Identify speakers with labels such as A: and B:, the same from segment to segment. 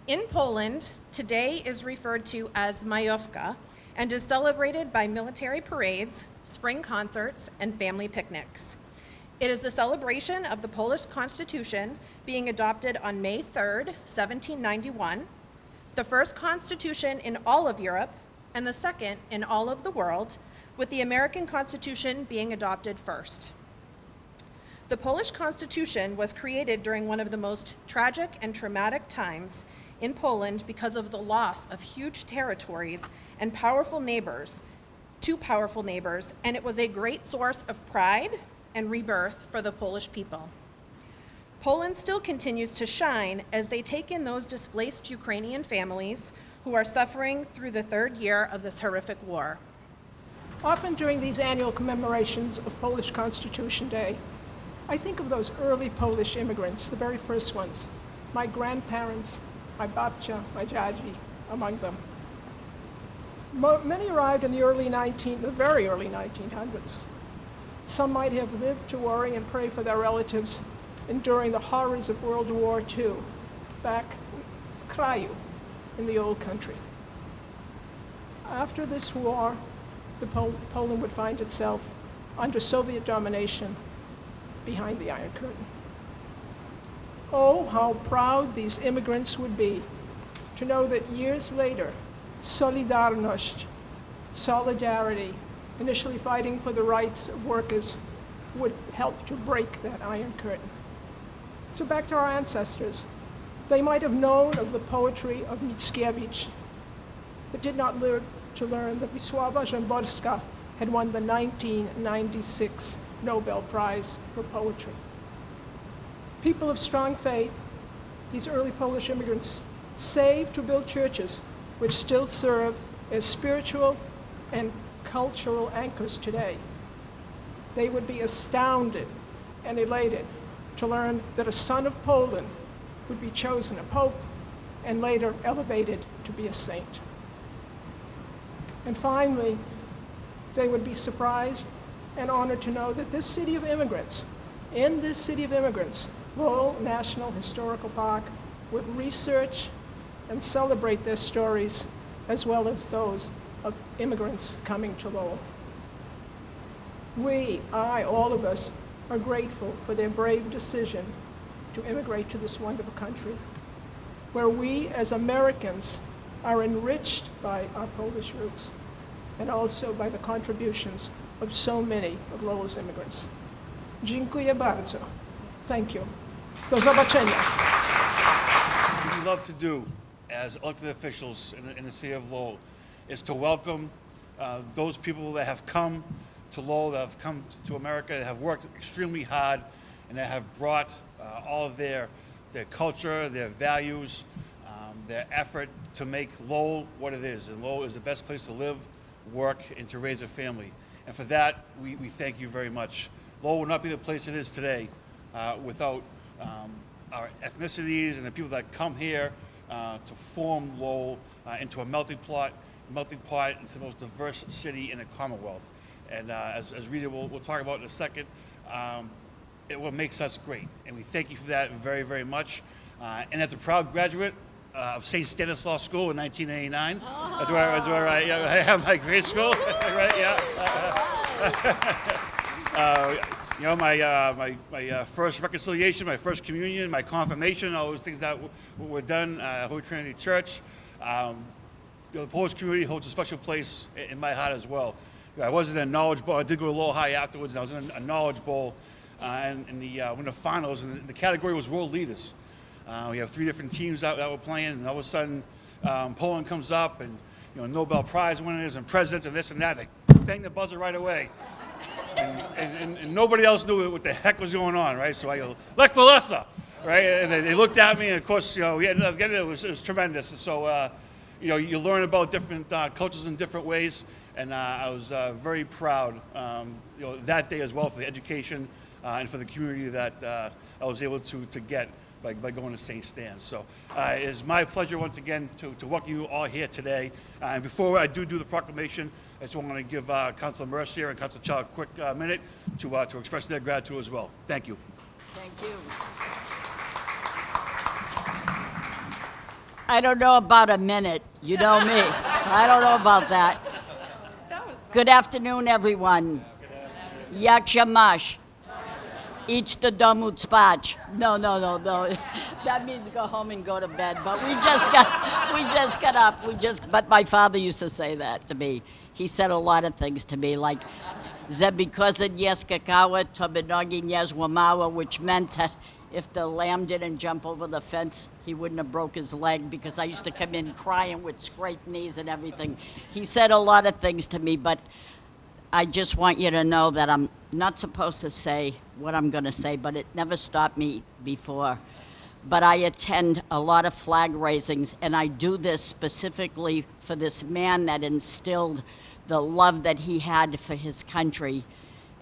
A: In Poland, today is referred to as Majówka and is celebrated by military parades, spring concerts, and family picnics. It is the celebration of the Polish Constitution being adopted on May 3rd, 1791, the first constitution in all of Europe and the second in all of the world, with the American Constitution being adopted first. The Polish Constitution was created during one of the most tragic and traumatic times in Poland because of the loss of huge territories and two powerful neighbors, and it was a great source of pride and rebirth for the Polish people. Poland still continues to shine as they take in those displaced Ukrainian families who are suffering through the third year of this horrific war.
B: Often during these annual commemorations of Polish Constitution Day, I think of those early Polish immigrants, the very first ones, my grandparents, my babcia, my dziadzi, among them. Many arrived in the very early 1900s. Some might have lived to worry and pray for their relatives enduring the horrors of World War II back in kraju, in the old country. After this war, Poland would find itself under Soviet domination behind the Iron Curtain. Oh, how proud these immigrants would be to know that years later, Solidarność, solidarity, initially fighting for the rights of workers, would help to break that Iron Curtain. So back to our ancestors. They might have known of the poetry of Mickiewicz, but did not live to learn that Wisława Szymborska had won the 1996 Nobel Prize for Poetry. People of strong faith, these early Polish immigrants saved to build churches which still serve as spiritual and cultural anchors today. They would be astounded and elated to learn that a son of Poland would be chosen a pope and later elevated to be a saint. And finally, they would be surprised and honored to know that in this city of immigrants, Lowell National Historical Park would research and celebrate their stories as well as those of immigrants coming to Lowell. All of us, are grateful for their brave decision to immigrate to this wonderful country, where we as Americans are enriched by our Polish roots and also by the contributions of so many of Lowell's immigrants. Dziękuję bardzo. Thank you. Do zobaczenia.
C: What we love to do as elected officials in the city of Lowell is to welcome those people that have come to Lowell, that have come to America, that have worked extremely hard, and that have brought all of their culture, their values, their effort to make Lowell what it is. And Lowell is the best place to live, work, and to raise a family. And for that, we thank you very much. Lowell would not be the place it is today without our ethnicities and the people that come here to form Lowell into a melting pot into the most diverse city in the Commonwealth. And as Rita will talk about in a second, it what makes us great. And we thank you for that very, very much. And as a proud graduate of St. Stanislaus School in 1989, that's where I have my grade school, right? My first reconciliation, my first communion, my confirmation, all those things that were done at Holy Trinity Church. The Polish community holds a special place in my heart as well. I wasn't in a Knowledge Bowl. I did go to Lowell High afterwards. And I was in a Knowledge Bowl in the finals, and the category was World Leaders. We have 3 different teams that were playing, and all of a sudden, Poland comes up, and Nobel Prize winners and presidents and this and that. They bang the buzzer right away, and nobody else knew what the heck was going on, right? So I go, Lech Walesa, right? And they looked at me, and of course, we ended up getting it. It was tremendous. And so, you learn about different cultures in different ways. And I was very proud, that day as well for the education and for the community that I was able to get by going to St. Stan's. So it is my pleasure once again to welcome you all here today. And before I do the proclamation, I just want to give Councilor Mercier and Councilor Chow a quick minute to express their gratitude as well. Thank you.
D: Thank you. I don't know about a minute. You know me. I don't know about that. Good afternoon, everyone. Yak shamash. Each the domut spach. No. That means go home and go to bed. But we just got up. But my father used to say that to me. He said a lot of things to me, like Zebikoza Yeskakawa Tobinogin Yazwamawa, which meant that if the lamb didn't jump over the fence, he wouldn't have broke his leg, because I used to come in crying with scraped knees and everything. He said a lot of things to me, but I just want you to know that I'm not supposed to say what I'm going to say, but it never stopped me before. But I attend a lot of flag raisings, and I do this specifically for this man that instilled the love that he had for his country,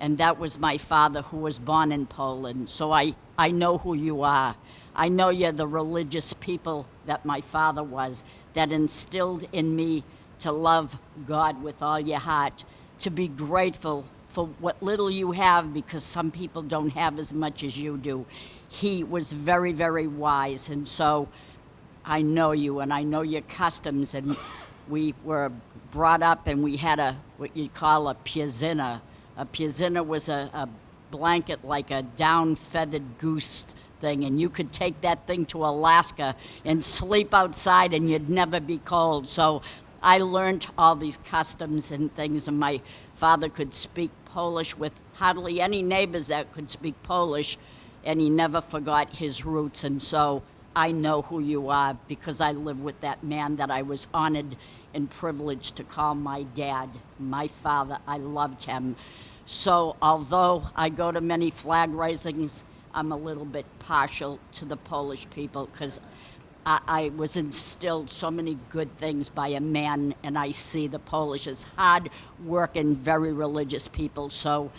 D: and that was my father, who was born in Poland. So I know who you are. I know you're the religious people that my father was, that instilled in me to love God with all your heart, to be grateful for what little you have, because some people don't have as much as you do. He was very, very wise, and so I know you, and I know your customs, and we were brought up, and we had what you'd call a piezina. A piezina was a blanket like a down-feathered goose thing, and you could take that thing to Alaska and sleep outside, and you'd never be cold. So I learned all these customs and things, and my father could speak Polish with hardly any neighbors that could speak Polish, and he never forgot his roots. And so I know who you are, because I live with that man that I was honored and privileged to call my dad, my father. I loved him. So although I go to many flag raisings, I'm a little bit partial to the Polish people, because I was instilled so many good things by a man, and I see the Polish as hard-working, very religious people. So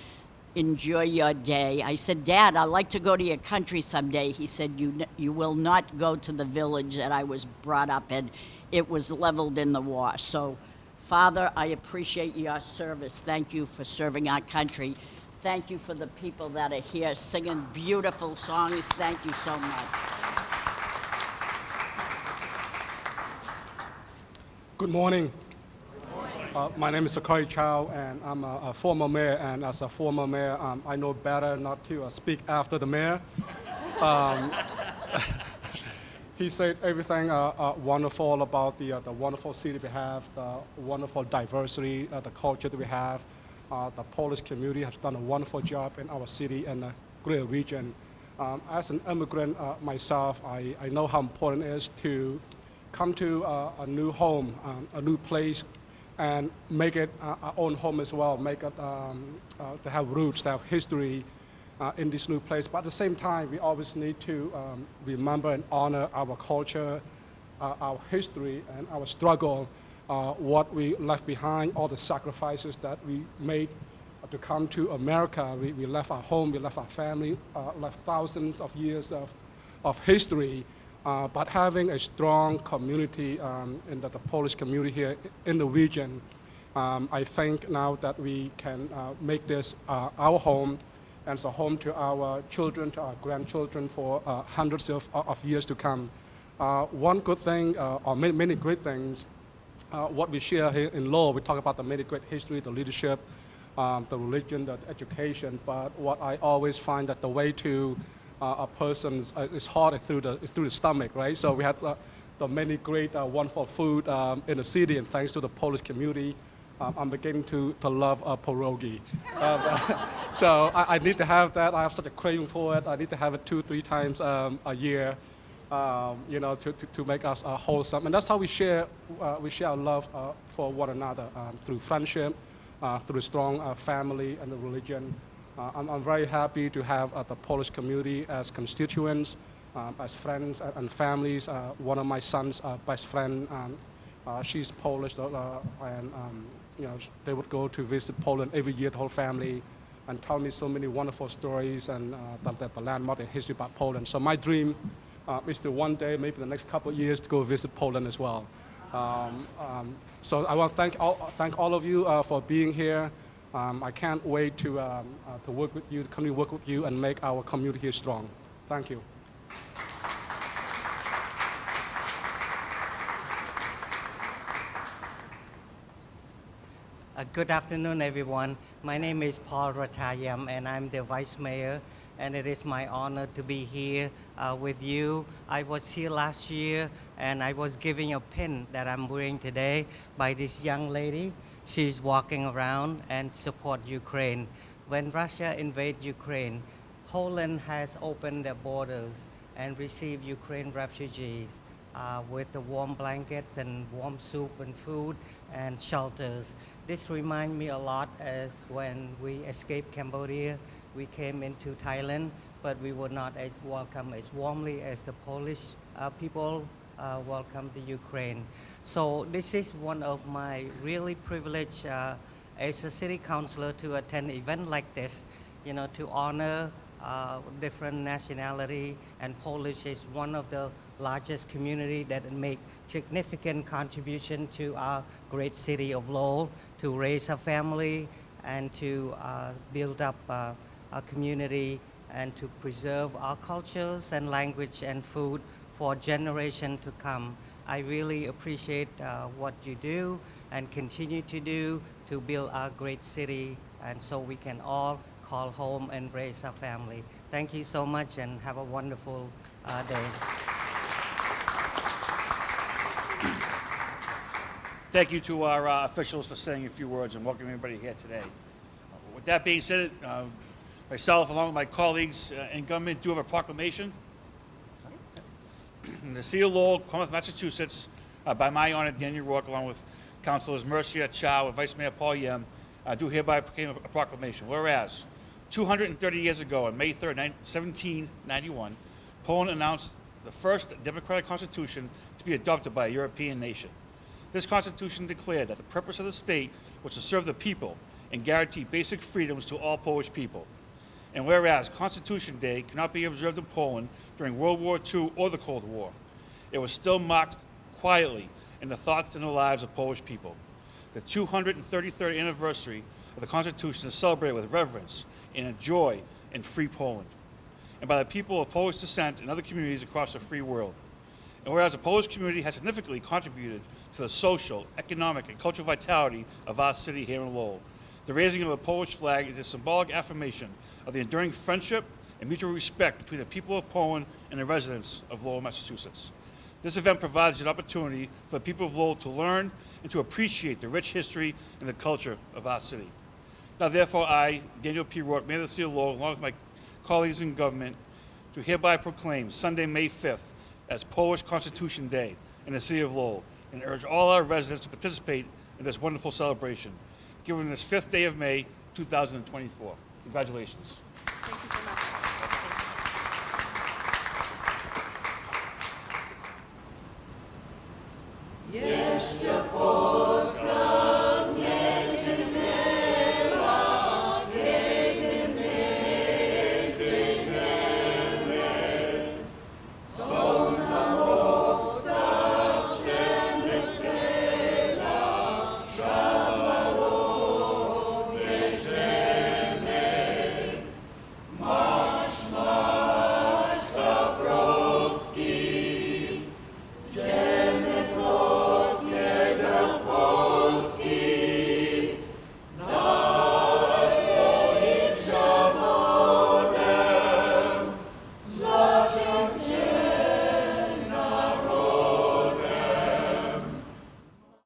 D: enjoy your day. I said, Dad, I'd like to go to your country someday. He said, you will not go to the village that I was brought up in. It was leveled in the war. So, Father, I appreciate your service. Thank you for serving our country. Thank you for the people that are here singing beautiful songs. Thank you so much.
E: Good morning. My name is Sakari Chow, and I'm a former mayor. And as a former mayor, I know better not to speak after the mayor. He said everything wonderful about the wonderful city we have, the wonderful diversity, the culture that we have. The Polish community has done a wonderful job in our city and the greater region. As an immigrant myself, I know how important it is to come to a new home, a new place, and make it our own home as well, make it to have roots, to have history in this new place. But at the same time, we always need to remember and honor our culture, our history, and our struggle, what we left behind, all the sacrifices that we made to come to America. We left our home, we left our family, left thousands of years of history. But having a strong community in the Polish community here in the region, I think now that we can make this our home, and it's a home to our children, to our grandchildren for hundreds of years to come. One good thing, or many great things, what we share here in Lowell, we talk about the many great history, the leadership, the religion, the education, but what I always find that the way to a person's is harder through the stomach, right? So we had the many great, wonderful food in the city, and thanks to the Polish community, I'm beginning to love pierogi. So I need to have that. I have such a craving for it. I need to have it 2-3 times a year, to make us wholesome. And that's how we share our love for one another, through friendship, through a strong family and the religion. I'm very happy to have the Polish community as constituents, as friends and families. One of my son's best friend, she's Polish, and they would go to visit Poland every year, the whole family, and tell me so many wonderful stories and the landmark and history about Poland. So my dream is to one day, maybe the next couple of years, to go visit Poland as well. So I want to thank all of you for being here. I can't wait to work with you, to come to work with you, and make our community here strong. Thank you.
F: Good afternoon, everyone. My name is Paul Ratayam, and I'm the Vice Mayor, and it is my honor to be here with you. I was here last year, and I was giving a pin that I'm wearing today by this young lady. She's walking around and support Ukraine. When Russia invaded Ukraine, Poland has opened their borders and received Ukraine refugees with the warm blankets and warm soup and food and shelters. This reminds me a lot as when we escaped Cambodia, we came into Thailand, but we were not as welcome as warmly as the Polish people welcomed the Ukraine. So this is one of my really privilege as a city councilor to attend an event like this, you know, to honor different nationality, and Polish is one of the largest community that make significant contribution to our great city of Lowell to raise a family and to build up a community and to preserve our cultures and language and food for generation to come. I really appreciate what you do and continue to do to build our great city, and so we can all call home and raise our family. Thank you so much and have a wonderful day.
C: Thank you to our officials for saying a few words and welcoming everybody here today. With that being said, myself along with my colleagues in government do have a proclamation. In the City of Lowell, Commonwealth, Massachusetts, by my honor, Daniel Rourke, along with Councilors Mercia, Chow, and Vice Mayor Paul Yem, do hereby proclaim a proclamation. Whereas, 230 years ago, on May 3rd, 1791, Poland announced the first democratic constitution to be adopted by a European nation. This constitution declared that the purpose of the state was to serve the people and guarantee basic freedoms to all Polish people. And whereas Constitution Day cannot be observed in Poland during World War II or the Cold War, it was still marked quietly in the thoughts and the lives of Polish people. The 233rd anniversary of the Constitution is celebrated with reverence and a joy in free Poland, and by the people of Polish descent and other communities across the free world. And whereas the Polish community has significantly contributed to the social, economic, and cultural vitality of our city here in Lowell, the raising of the Polish flag is a symbolic affirmation of the enduring friendship and mutual respect between the people of Poland and the residents of Lowell, Massachusetts. This event provides an opportunity for the people of Lowell to learn and to appreciate the rich history and the culture of our city. Now, therefore, I, Daniel P. Rourke, Mayor of the City of Lowell, along with my colleagues in government, do hereby proclaim Sunday, May 5th as Polish Constitution Day in the City of Lowell, and urge all our residents to participate in this wonderful celebration, given this 5th day of May, 2024. Congratulations.
A: Thank you so